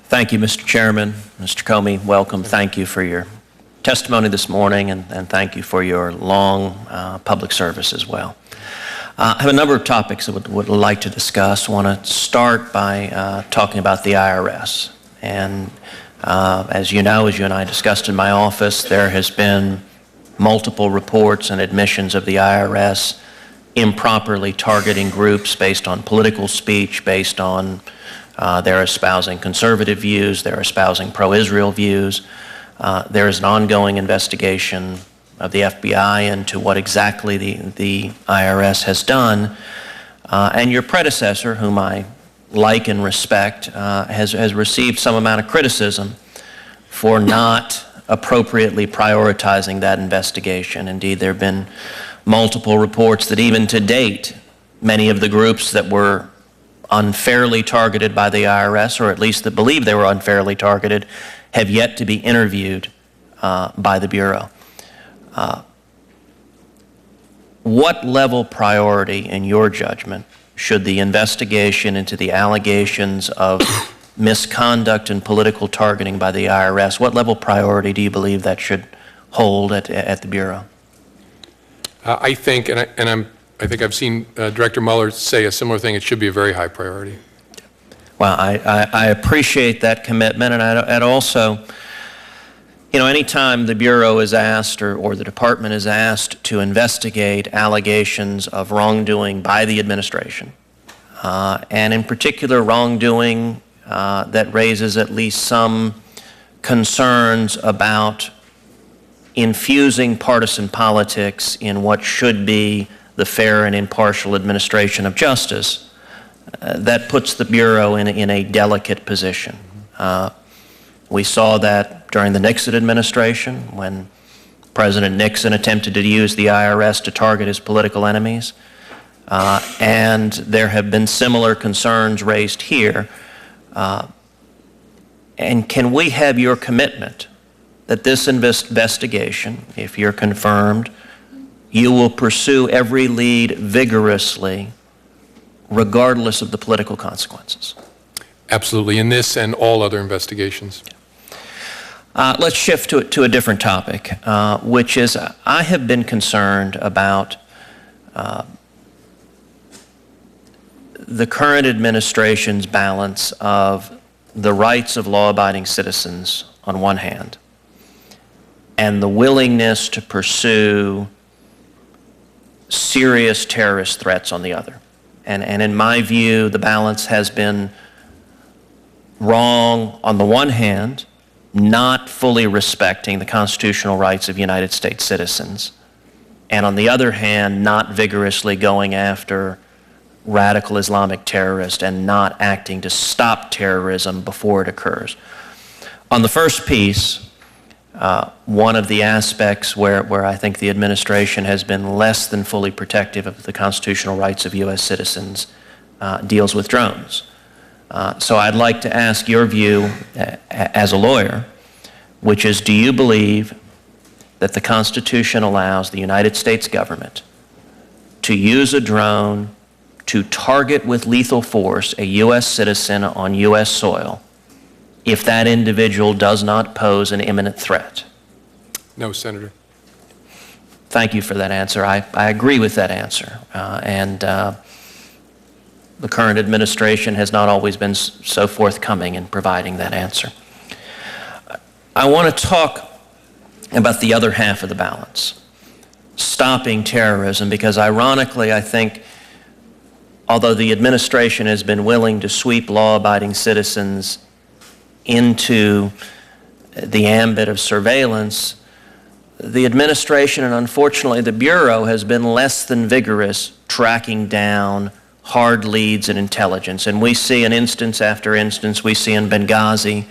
Thank you, Mr. Chairman. Mr. Comey, welcome. Thank you for your testimony this morning, and thank you for your long public service as well. I have a number of topics that would like to discuss. I want to start by talking about the IRS. And as you know, as you and I discussed in my office, there has been multiple reports and admissions of the IRS improperly targeting groups based on political speech, based on they're espousing conservative views, they're espousing pro-Israel views. There is an ongoing investigation of the FBI into what exactly the IRS has done. And your predecessor, whom I like and respect, has received some amount of criticism for not appropriately prioritizing that investigation. Indeed, there have been multiple reports that even to date, many of the groups that were unfairly targeted by the IRS, or at least that believe they were unfairly targeted, have yet to be interviewed by the Bureau. What level priority, in your judgment, should the investigation into the allegations of misconduct and political targeting by the IRS, what level priority do you believe that should hold at the Bureau? I think, I think I've seen Director Mueller say a similar thing. It should be a very high priority. Well, I appreciate that commitment, and I'd also, you know, anytime the Bureau is asked or the Department is asked to investigate allegations of wrongdoing by the administration, and in particular wrongdoing that raises at least some concerns about infusing partisan politics in what should be the fair and impartial administration of justice, that puts the Bureau in a delicate position. We saw that during the Nixon administration when President Nixon attempted to use the IRS to target his political enemies. And there have been similar concerns raised here. And can we have your commitment that this investigation, if you're confirmed, you will pursue every lead vigorously, regardless of the political consequences? Absolutely, in this and all other investigations. Let's shift to a different topic, which is I have been concerned about the current administration's balance of the rights of law-abiding citizens on one hand and the willingness to pursue serious terrorist threats on the other. And in my view, the balance has been wrong on the one hand, not fully respecting the constitutional rights of United States citizens, and on the other hand, not vigorously going after radical Islamic terrorists and not acting to stop terrorism before it occurs. On the first piece, one of the aspects where I think the administration has been less than fully protective of the constitutional rights of U.S. citizens deals with drones. So I'd like to ask your view as a lawyer, which is, do you believe that the Constitution allows the United States government to use a drone to target with lethal force a U.S. citizen on U.S. soil if that individual does not pose an imminent threat? No, Senator. Thank you for that answer. I agree with that answer. And the current administration has not always been so forthcoming in providing that answer. I want to talk about the other half of the balance, stopping terrorism, because ironically, I think, although the administration has been willing to sweep law-abiding citizens into the ambit of surveillance, the administration and unfortunately the Bureau has been less than vigorous tracking down hard leads and intelligence. And we see an instance after instance. We see in Benghazi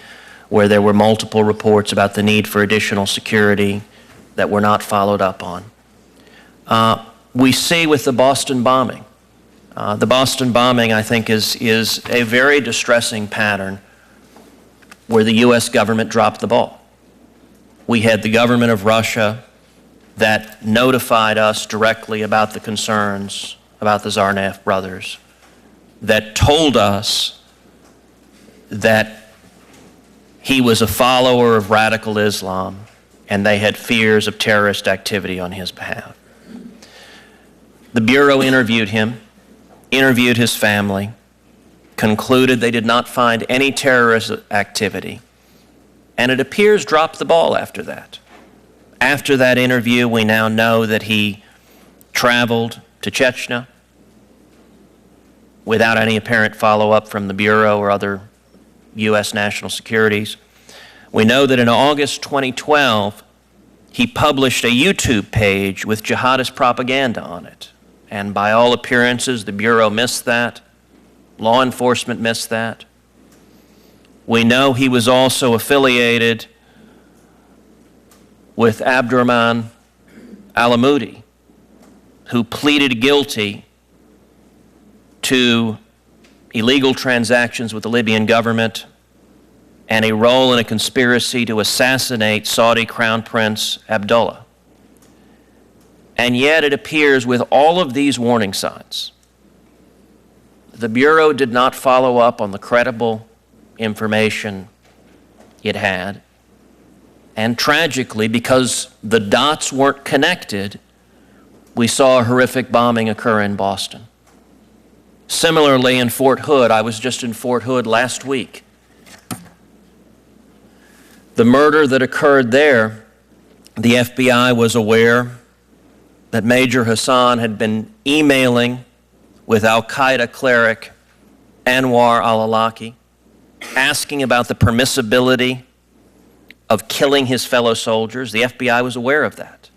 where there were multiple reports about the need for additional security that were not followed up on. We see with the Boston bombing. The Boston bombing, I think, is a very distressing pattern where the U.S. government dropped the ball. We had the government of Russia that notified us directly about the concerns about the Tsarnaev brothers, that told us that he was a follower of radical Islam, and they had fears of terrorist activity on his behalf. The Bureau interviewed him, interviewed his family, concluded they did not find any terrorist activity, and it appears dropped the ball after that. After that interview, we now know that he traveled to Chechnya without any apparent follow-up from the Bureau or other U.S. national securities. We know that in August 2012, he published a YouTube page with jihadist propaganda on it. And by all appearances, the Bureau missed that. Law enforcement missed that. We know he was also affiliated with Abdurrahman Alamoudi, who pleaded guilty to illegal transactions with the Libyan government and a role in a conspiracy to assassinate Saudi Crown Prince Abdullah. And yet it appears with all of these warning signs, the Bureau did not follow up on the credible information it had. And tragically, because the dots weren't connected, we saw a horrific bombing occur in Boston. Similarly, in Fort Hood, I was just in Fort Hood last week. The murder that occurred there, the FBI was aware that Major Hassan had been emailing with al-Qaeda cleric Anwar al-Awlaki, asking about the permissibility of killing his fellow soldiers. The FBI was aware of that.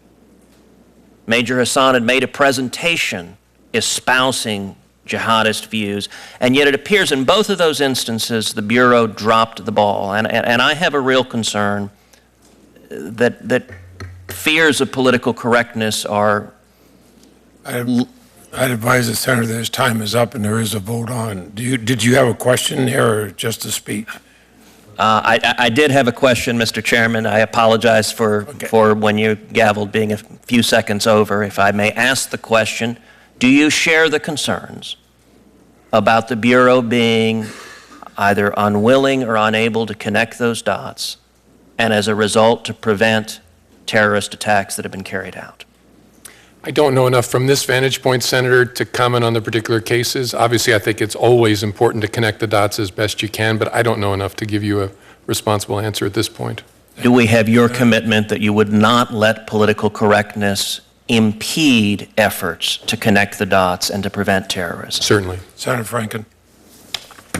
Major Hassan had made a presentation espousing jihadist views, and yet it appears in both of those instances the Bureau dropped the ball. And I have a real concern that fears of political correctness are... I'd advise the Senator that his time is up and there is a vote on. Did you have a question there or just a speech? I did have a question, Mr. Chairman. I apologize for when you gavelled being a few seconds over. If I may ask the question, do you share the concerns about the Bureau being either unwilling or unable to connect those dots, and as a result to prevent terrorist attacks that have been carried out? I don't know enough from this vantage point, Senator, to comment on the particular cases. Obviously, I think it's always important to connect the dots as best you can, but I don't know enough to give you a responsible answer at this point. Do we have your commitment that you would not let political correctness impede efforts to connect the dots and to prevent terrorism? Certainly. Senator Franken.